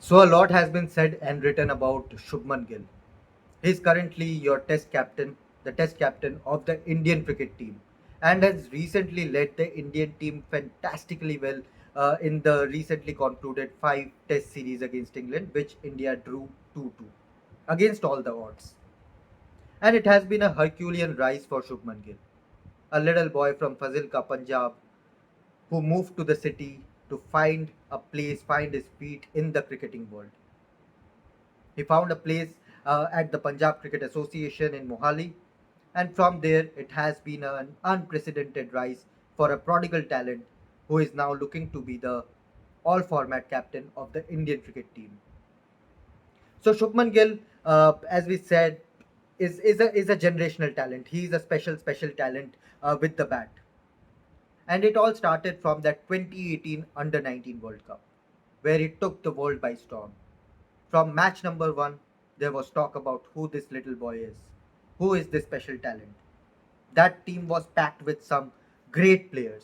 So a lot has been said and written about Shubman Gill. He is currently your test captain, the test captain of the Indian cricket team, and has recently led the Indian team fantastically well in the recently concluded five test series against England, which India drew 2-2 against all the odds. And it has been a Herculean rise for Shubman Gill, a little boy from Fazilka, Punjab, who moved to the city to find a place, find his feet in the cricketing world. He found a place at the Punjab Cricket Association in Mohali, and from there it has been an unprecedented rise for a prodigal talent who is now looking to be the all format captain of the Indian cricket team. So Shubman Gill, as we said, is a generational talent. He is a special talent with the bat, and it all started from that 2018 Under 19 World Cup, where he took the world by storm. From match number one, there was talk about who this little boy is, who is this special talent. That team was packed with some great players.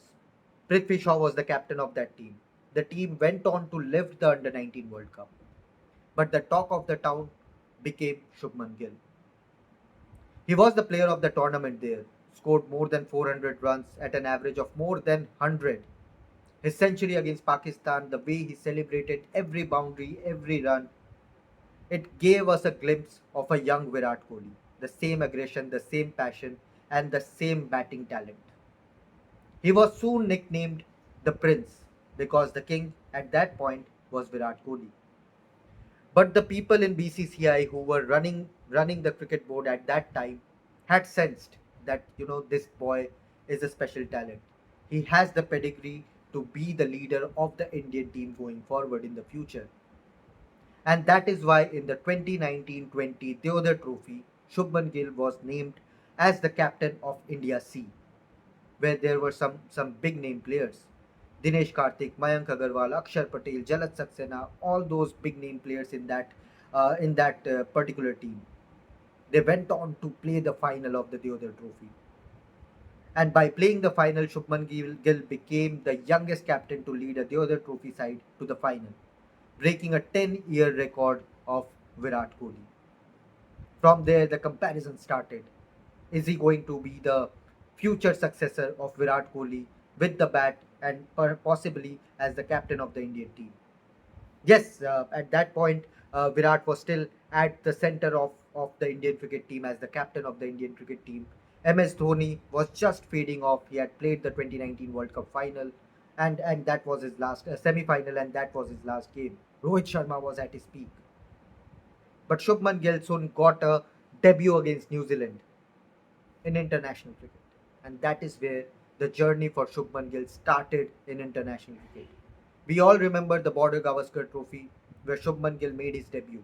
Prithvi Shaw was the captain of that team. The team went on to lift the Under 19 World Cup. But the talk of the town became Shubman Gill. He was the player of the tournament there, scored more than 400 runs at an average of more than 100. His century against Pakistan, the way he celebrated every boundary, every run, it gave us a glimpse of a young Virat Kohli, the same aggression, the same passion, and the same batting talent. He was soon nicknamed the Prince because the king at that point was Virat Kohli. But the people in BCCI who were running the cricket board at that time had sensed that this boy is a special talent. He has the pedigree to be the leader of the Indian team going forward in the future. And that is why in the 2019-20 Deodhar Trophy, Shubman Gill was named as the captain of India C, where there were some big name players. Dinesh Karthik, Mayank Agarwal, Akshar Patel, Jalat Saxena, all those big name players in that particular team. They went on to play the final of the Deodhar Trophy. And by playing the final, Gill became the youngest captain to lead a Deodhar Trophy side to the final, breaking a 10-year record of Virat Kohli. From there, the comparison started. Is he going to be the future successor of Virat Kohli with the bat and possibly as the captain of the Indian team? Yes, at that point, Virat was still at the center of the Indian cricket team as the captain of the Indian cricket team. MS Dhoni was just fading off. He had played the 2019 World Cup final, and that was his last semi-final, and that was his last game. Rohit Sharma was at his peak, but Shubman Gill soon got a debut against New Zealand in international cricket, and that is where the journey for Shubman Gill started in international cricket. We all remember the Border Gavaskar Trophy, where Shubman Gill made his debut.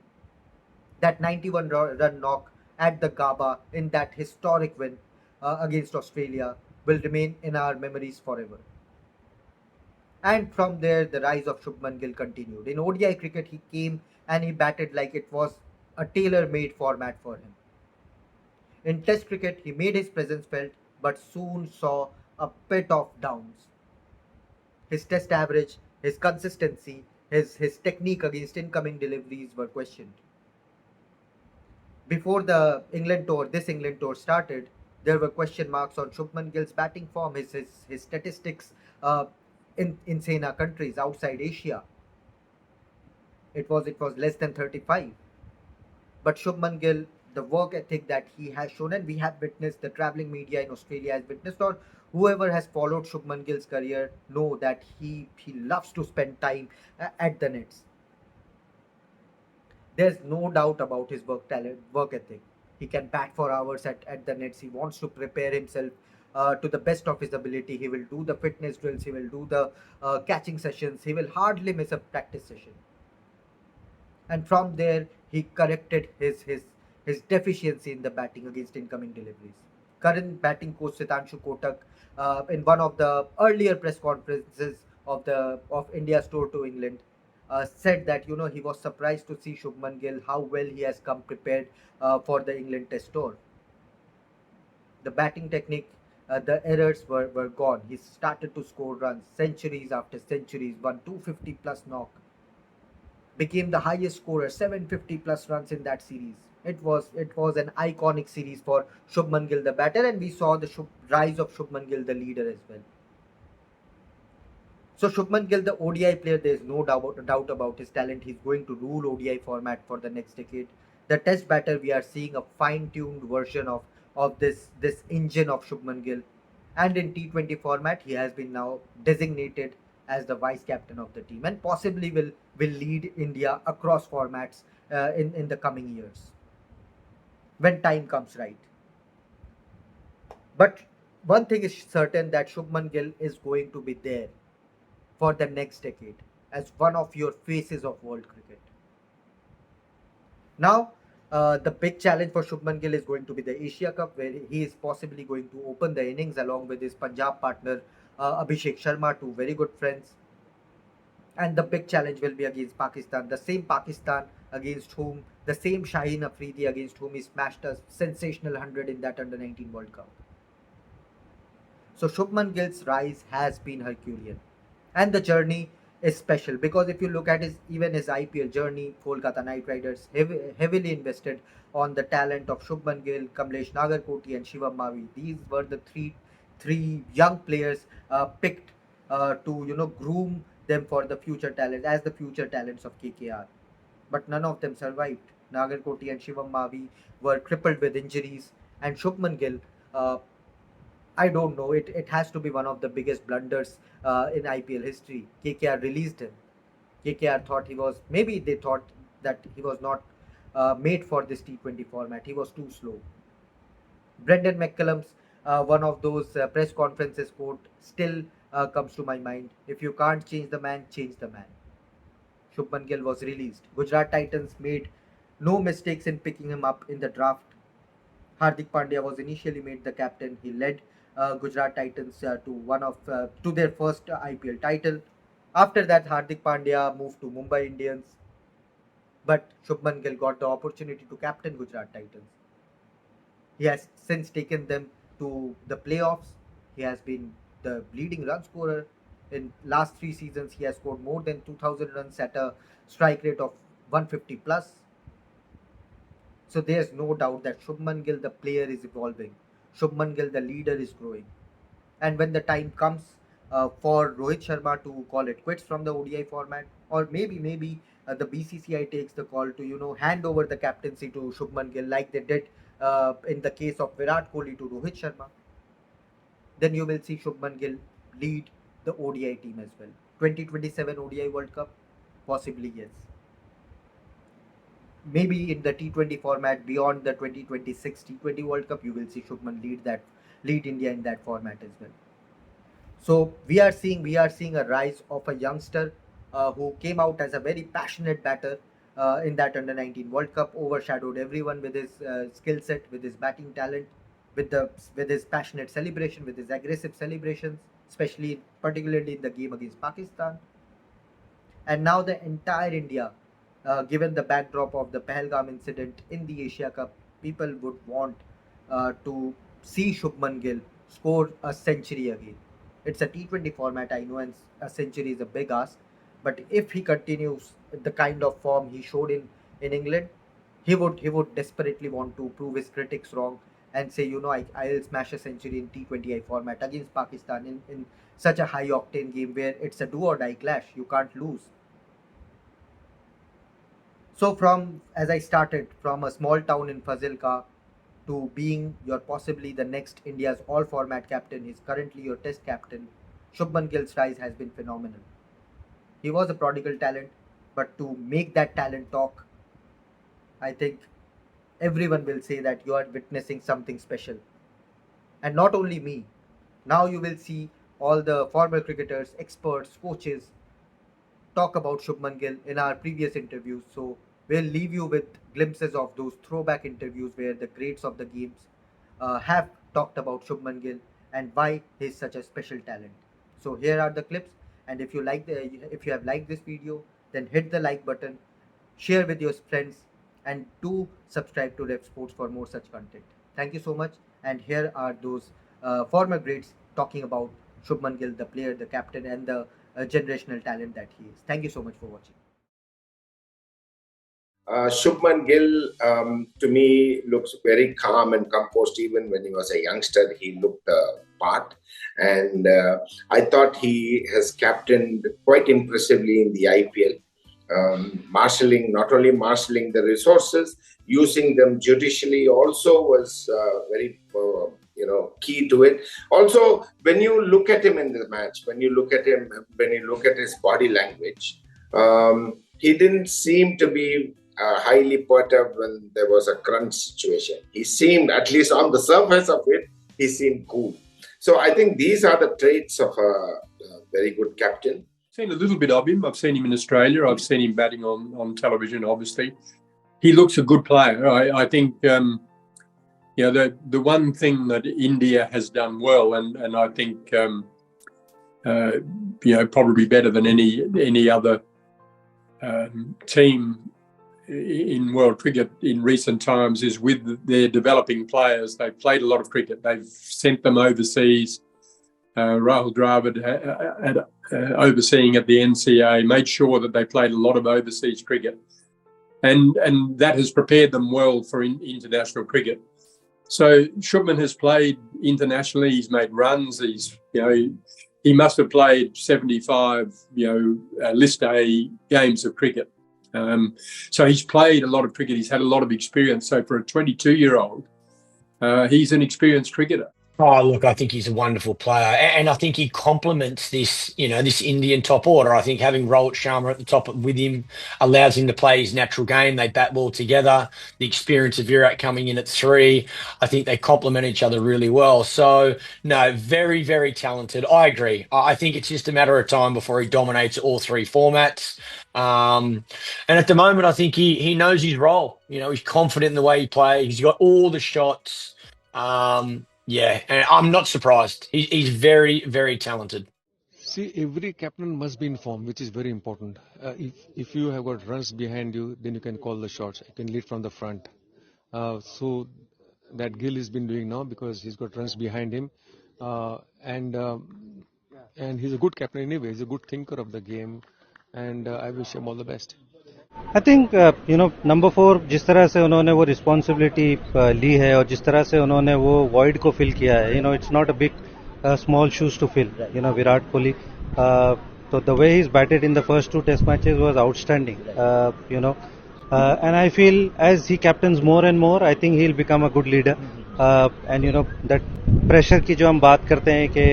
That 91 run knock at the Gaba in that historic win against Australia will remain in our memories forever. And from there, the rise of Shubman Gill continued. In ODI cricket, he came and he batted like it was a tailor made format for him. In Test cricket, he made his presence felt but soon saw a bit of downs. His Test average, his consistency, his technique against incoming deliveries were questioned. Before this England tour started, there were question marks on Shubman Gill's batting form, his statistics uh, in Sena countries outside Asia. It was less than 35. But Shubman Gill, the work ethic that he has shown, and we have witnessed, the traveling media in Australia has witnessed, or whoever has followed Shubman Gill's career know that he loves to spend time at the nets. There's no doubt about his work ethic. He can bat for hours at the nets. He wants to prepare himself to the best of his ability. He will do the fitness drills. He will do the catching sessions. He will hardly miss a practice session. And from there, he corrected his deficiency in the batting against incoming deliveries. Current batting coach Sitanshu Kotak, in one of the earlier press conferences of India's tour to England, said that he was surprised to see Shubman Gill how well he has come prepared for the England Test tour. The batting technique, the errors were gone. He started to score runs, centuries after centuries, won 250 plus knock. became the highest scorer, 750 plus runs in that series. It was an iconic series for Shubman Gill, the batter, and we saw the rise of Shubman Gill, the leader as well. So Shubman Gill, the ODI player, there is no doubt about his talent. He's going to rule ODI format for the next decade. The Test batter, we are seeing a fine-tuned version of this engine of Shubman Gill, and in T20 format, he has been now designated as the vice captain of the team, and possibly will lead India across formats in the coming years when time comes right. But one thing is certain, that Shubman Gill is going to be there for the next decade as one of your faces of world cricket. Now, the big challenge for Shubman Gill is going to be the Asia Cup, where he is possibly going to open the innings along with his Punjab partner Abhishek Sharma, two very good friends. And the big challenge will be against Pakistan, the same Pakistan against whom, the same Shaheen Afridi against whom he smashed a sensational 100 in that under 19 World Cup. So Shubman Gill's rise has been Herculean, and the journey is special because if you look at his IPL journey, Kolkata Knight Riders heavily invested on the talent of Shubman Gill, Kamlesh Nagarkoti, and Shivam Mavi. These were the three young players picked to groom them for the future talent as the future talents of KKR. But none of them survived. Nagarkoti and Shivam Mavi were crippled with injuries, and Shubman Gill. Uh, I don't know. It has to be one of the biggest blunders in IPL history. KKR released him. KKR thought he was, maybe they thought that he was not made for this T20 format. He was too slow. Brendan McCullum's one of those press conferences quote still comes to my mind. If you can't change the man, change the man. Shubman Gill was released. Gujarat Titans made no mistakes in picking him up in the draft. Hardik Pandya was initially made the captain. He led Gujarat Titans to their first IPL title. After that, Hardik Pandya moved to Mumbai Indians, but Shubman Gill got the opportunity to captain Gujarat Titans. He has since taken them to the playoffs. He has been the leading run scorer in last 3 seasons. He has scored more than 2,000 runs at a strike rate of 150 plus. So there's no doubt that Shubman Gill, the player, is evolving. Shubman Gill, the leader, is growing. And when the time comes for Rohit Sharma to call it quits from the ODI format, or maybe the BCCI takes the call to hand over the captaincy to Shubman Gill, like they did in the case of Virat Kohli to Rohit Sharma, then you will see Shubman Gill lead the ODI team as well. 2027 ODI World Cup, possibly yes. Maybe in the T20 format beyond the 2026 T20 World Cup, you will see Shubman lead India in that format as well. So we are seeing a rise of a youngster who came out as a very passionate batter in that under 19 World Cup, overshadowed everyone with his skill set, with his batting talent, with his passionate celebration, with his aggressive celebrations, especially particularly in the game against Pakistan. And now the entire India, given the backdrop of the Pahalgam incident in the Asia Cup, people would want to see Shubman Gill score a century again. It's a T20 format, I know, and a century is a big ask. But if he continues the kind of form he showed in England, he would desperately want to prove his critics wrong and say, I'll smash a century in T20I format against Pakistan in such a high octane game where it's a do or die clash. You can't lose. So from as I started from a small town in Fazilka to being your possibly the next India's all format captain, he's currently your test captain. Shubman Gill's rise has been phenomenal. He was a prodigal talent, but to make that talent talk, I think everyone will say that you are witnessing something special. And not only me, now you will see all the former cricketers, experts, coaches talk about Shubman Gill in our previous interviews. So we'll leave you with glimpses of those throwback interviews where the greats of the games have talked about Shubman Gill and why he's such a special talent. So here are the clips, and if you have liked this video, then hit the like button, share with your friends, and do subscribe to Revsportz for more such content. Thank you so much, and here are those former greats talking about Shubman Gill, the player, the captain, and the generational talent that he is. Thank you so much for watching. Shubman Gill, to me, looks very calm and composed. Even when he was a youngster, he looked part. And I thought he has captained quite impressively in the IPL, not only marshalling the resources, using them judicially also was very, key to it. Also, when you look at him in the match, when you look at his body language, he didn't seem to be highly perturbed when there was a crunch situation. He seemed, at least on the surface of it, he seemed cool. So I think these are the traits of a very good captain. Seen a little bit of him. I've seen him in Australia. I've seen him batting on television, obviously. He looks a good player. I think, the one thing that India has done well, and I think, probably better than any other team in world cricket in recent times, is with their developing players. They've played a lot of cricket. They've sent them overseas. Rahul Dravid had overseeing at the NCA, made sure that they played a lot of overseas cricket, and that has prepared them well for international cricket. So Shubman has played internationally. He's made runs. He must have played 75 List A games of cricket. So he's played a lot of cricket. He's had a lot of experience. So for a 22-year-old, he's an experienced cricketer. Oh, look, I think he's a wonderful player. And I think he complements this Indian top order. I think having Rohit Sharma at the top with him allows him to play his natural game. They bat well together. The experience of Virat coming in at 3, I think they complement each other really well. So, no, very, very talented. I agree. I think it's just a matter of time before he dominates all 3 formats. And at the moment, I think he knows his role. He's confident in the way he plays. He's got all the shots. Yeah, and I'm not surprised. He's very, very talented. See, every captain must be in form, which is very important. If you have got runs behind you, then you can call the shots. You can lead from the front. So that Gill has been doing now because he's got runs behind him, and he's a good captain anyway. He's a good thinker of the game, and I wish him all the best. I think number 4 जिस तरह से उन्होंने वो responsibility ली है और जिस तरह से उन्होंने वो वॉइड को फिल किया है it's not a big small shoes to fill Virat Kohli तो the way he is batted in the first 2 test matches was outstanding and I feel as he captains more and more I think he'll become a good leader and that pressure की जो हम बात करते हैं कि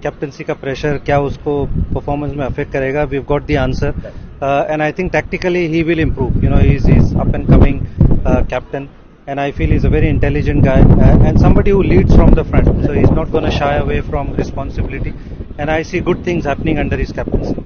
captaincy का pressure क्या उसको परफॉर्मेंस में अफेक्ट करेगा we have got the answer and I think tactically he will improve he's up and coming captain and I feel he's a very intelligent guy and somebody who leads from the front so he's not going to shy away from responsibility and I see good things happening under his captaincy.